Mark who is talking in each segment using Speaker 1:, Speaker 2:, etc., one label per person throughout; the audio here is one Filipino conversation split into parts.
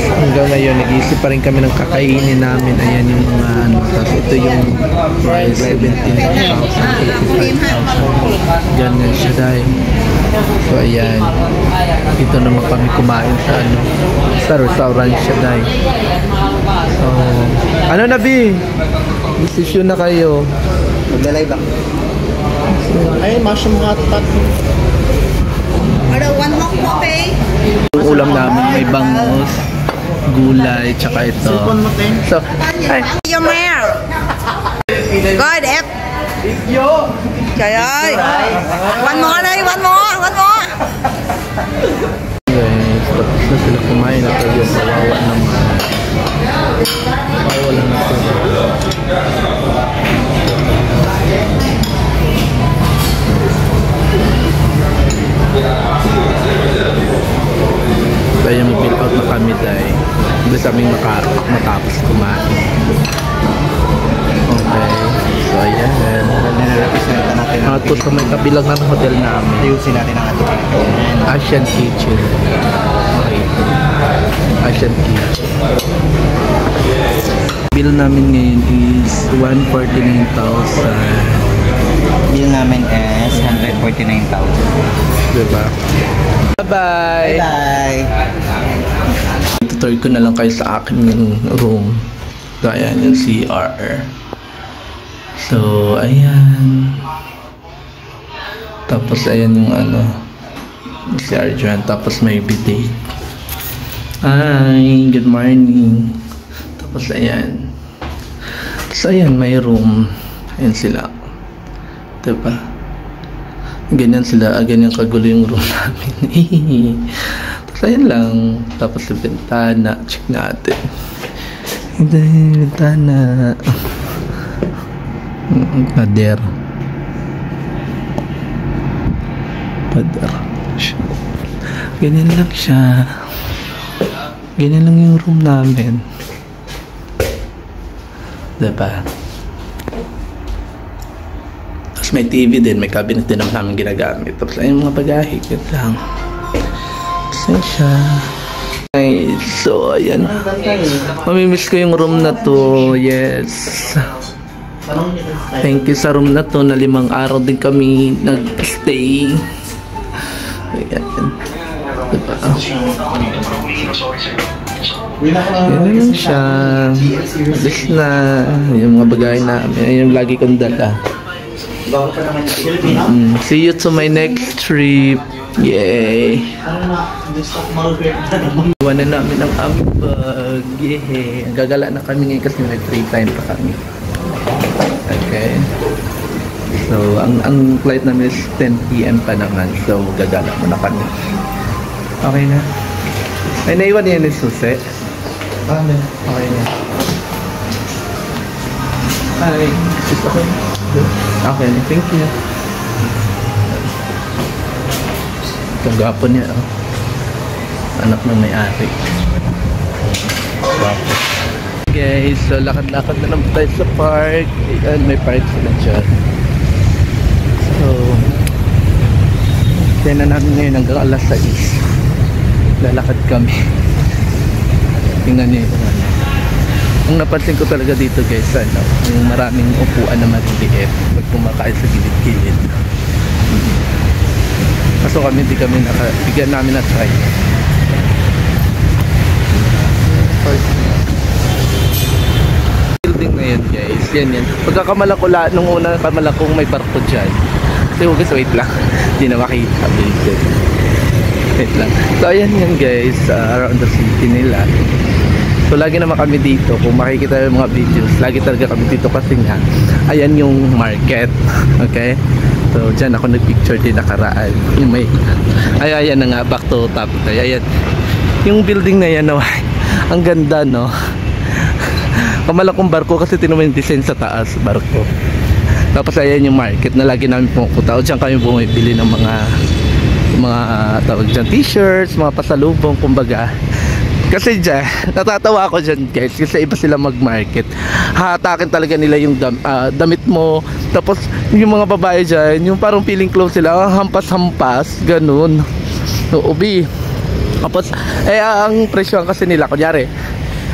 Speaker 1: Hanggang ngayon, nag-iisip pa rin kami ng kakainin namin. Ayan yung mga ano. Tapos ito yung price, 17,000, 55,000. Ganyan siya dahil. So ayan. Dito naman kami kumain sa ano. Sa restaurant siya dahil. So, ano na B? Decision na kayo.
Speaker 2: Maglalay ba? Ay, mushroom hot pot.
Speaker 3: Order one more coffee.
Speaker 1: Yung ulam namin may bangus, gulay, tsaka ito. So, ay.
Speaker 3: Your mayor. Good, F. Trời ơi. One more đây, one more, one more.
Speaker 1: Guys, tapos na sila kumain at yung kawawa naman. Wala na ito. Kaya mag-fill out na kami dahil hindi kami matapos kumain. Okay. So ayan. Ito sa may kabilang ng hotel namin.
Speaker 2: Ayusin natin ang ating
Speaker 1: Asian Kitchen. Okay. Asian Kitchen. Bill namin ngayon is 149,000.
Speaker 2: Bill namin is 149,000.
Speaker 1: Diba? Bye-bye!
Speaker 2: Bye!
Speaker 1: Tutor ko na lang kayo sa akin yung room. So, ayan yung CR. So, ayan. Tapos, ayan yung ano, CR dyan. Tapos, may bidet. Hi! Good morning! Tapos, ayan. So, ayan, may room. Ayan sila. Diba? Ganyan sila, ganyan kagulo yung room namin. Tapos ayun lang. Tapos yung bintana, check natin. Ito yung bintana. Pader. Pader. Ganyan lang siya. Ganyan lang yung room namin. Diba? May TV din, may cabinet din naman namin ginagamit. Tapos ayun mga bagahe, yun lang. Sensya. Ay, so ayan. Mamimiss ko yung room na to. Yes. Thank you sa room na to na 5 araw din kami nag-stay. Ayan. Diba? Yan lang siya. Alis na. Yung mga bagahe namin. Ayun yung lagi kong dala. See you to my next trip. Yay! Iwanan namin ang ambag. Yay! Gagala na kami ngayon kasi may free time pa kami. Okay. So, ang flight namin is 10 PM pa naman. So, gagala muna kami. Okay na. Ay, naiwan yan yung susi. Okay na. Hi. Gusto ko. Okay, thank you. Itong gapo niya, oh. Anak ng may-ari. Gapo. Guys, so lakad-lakad na lang tayo sa park. Ayan, may park sila dyan. So, kaya na namin ngayon hanggang alas 6. Lalakad kami. Tingnan niyo yung ano. Ang napansin ko talaga dito guys, ano, yung maraming upuan na maliliit pag kumakain sa gilid-gilid. Kaso kami hindi kami bigyan namin na try. Building na yan guys, yan. Pagkakamalakula, nung una kamalakong may barko dyan. Kasi wait lang, hindi na makita building. Wait lang. So ayan yan guys, around the city nila. So lagi naman kami dito, kung makikita yung mga videos, lagi talaga kami dito kasi nga ayan yung market. Okay, so dyan ako nagpicture din nakaraan yung may, ayan na nga, back to topic. Ayan yung building na yan, no? Ang ganda, no? Kamalakong barko kasi tinuman yung design sa taas, barko. Tapos ayan yung market na lagi namin pumupunta. O dyan kami bumibili ng mga tawag dyan, t-shirts, mga pasalubong, kumbaga. Kasi dyan, natatawa ako dyan guys, kasi iba sila mag-market. Hatakin talaga nila yung damit mo. Tapos yung mga babae dyan, yung parang feeling clothes sila, hampas-hampas, ganun. So, ubi, Tapos, ang presyo kasi nila, kunyari,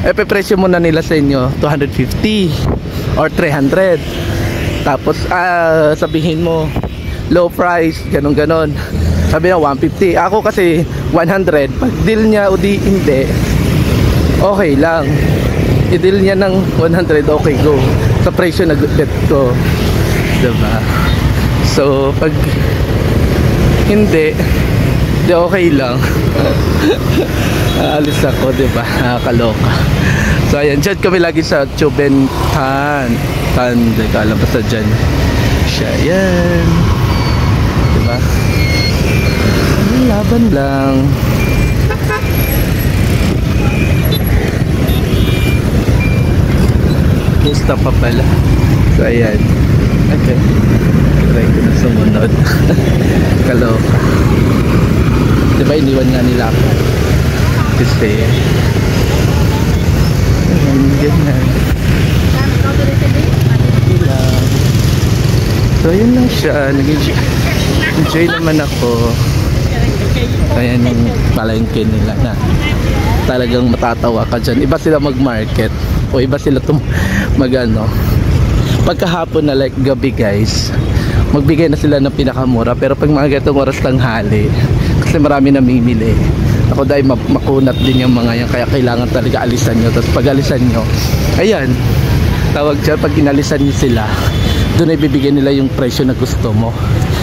Speaker 1: presyo muna nila sa inyo 250 or 300. Tapos sabihin mo low price, ganon. Sabi na 150. Ako kasi 100. Pag deal niya o di hindi, okay lang. I-deal niya ng 100, okay, go. Sa presyo na bet ko, diba? So pag hindi, di okay lang. Alis ako, diba? Nakakaloka. So ayan, dyan kami lagi sa Chubentan. Hindi ka alam, basta dyan siya. Ayan, diba? Laban lang. Gusto pa pala. So ayan. Okay, try ko na sumunod. Kaloka. Diba iniwan nga nila ako kasi ganyan. So yun lang siya. Nag-enjoy naman ako. Ayan yung palengke nila na talagang matatawa ka dyan. Iba sila mag-market o iba sila mag-ano. Pagkahapon na like gabi guys, magbigay na sila ng pinakamura. Pero pag mga gatong oras tanghali, kasi marami namimili, ako dahil makunat din yung mga yan, kaya kailangan talaga alisan nyo. Tapos pag alisan nyo, ayan, tawag dyan, pag inalisan nyo sila, doon ay bibigyan nila yung presyo na gusto mo.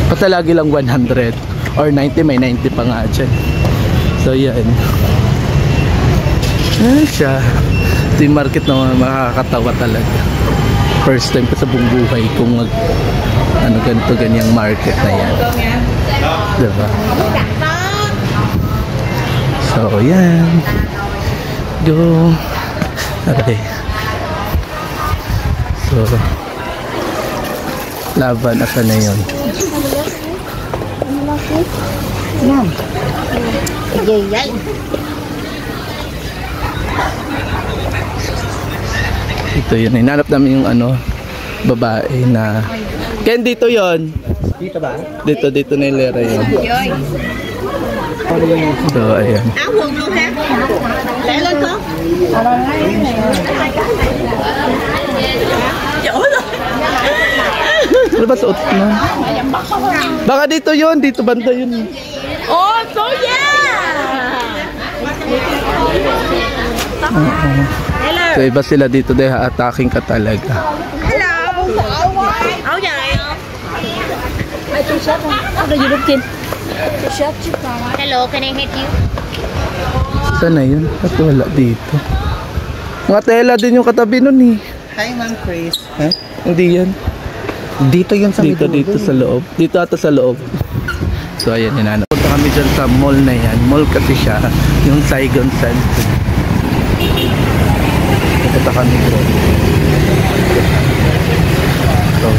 Speaker 1: Basta lagi lang 100 or 90, may 90 pa nga dyan. So yan, ayan siya. Ito yung market na makakatawa talaga. First time ko sa buong buhay kung ganito ganyang market na yan, diba? So yan, go. Okay, so laban, asa na yun? Ito yun, hinanap namin yung babae na Ken, dito yon.
Speaker 2: Dito ba?
Speaker 1: Dito nilera yun. So ayan. Ano ba suot na? Baka dito yun, dito banda yun.
Speaker 3: Oh, so yeah! Hello.
Speaker 1: So iba sila dito dahil attacking ka talaga.
Speaker 3: Hello. Oh yeah. Hello, can I hit you?
Speaker 1: Saan na yun? At wala dito. Mga tela din yung katabi nun eh.
Speaker 2: Hi, Ma'am Chris.
Speaker 1: Ha? Hindi yan.
Speaker 2: Dito yun sa
Speaker 1: Dito sa loob. Dito ata sa loob. So ayan, hinanap. Punta kami dyan sa mall na yan. Mall kasi siya. Yung Saigon Center. Punta kami doon. So,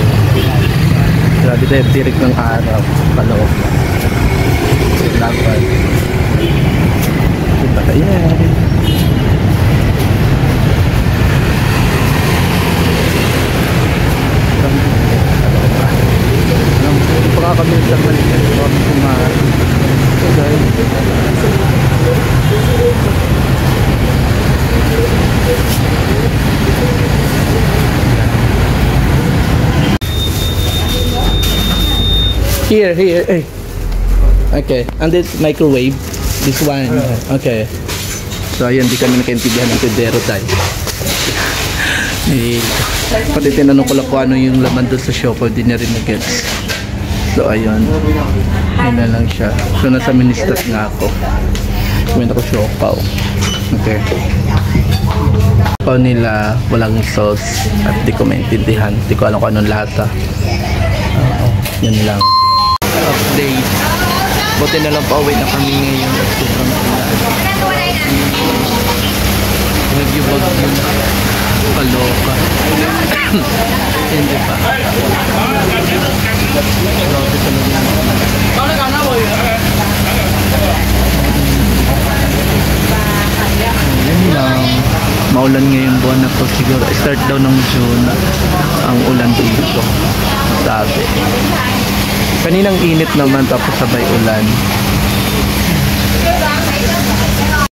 Speaker 1: grabe tayo tirik ng araw. Paloob. Laban. Diba ayan. Kami sa Malaysia kami kumain. So guys, here hey. Okay, and this microwave, this one. Okay, so ayun, di kami nakaintindihan ng tindero tayo. Pati tinanong ko lang kung ano yung laman doon sa shop, hindi na rin nag-gets. So ayun, yun na lang siya. So nasa minister nga ako. Kumain ako siopaw. Okay. Siopaw nila walang sauce at di ko maintindihan. Di ko alam kung anong lasa. Yun lang. Update. Buti na lang pauwi na kami ngayon at sobrang ulan. Nagyubag-yun. Paloka. Hindi pa. Yan lang. Maulan ngayong buwan na to. Siguro start daw ng June ang ulan dito. Sabi. Kaninang init naman tapos sabay ulan.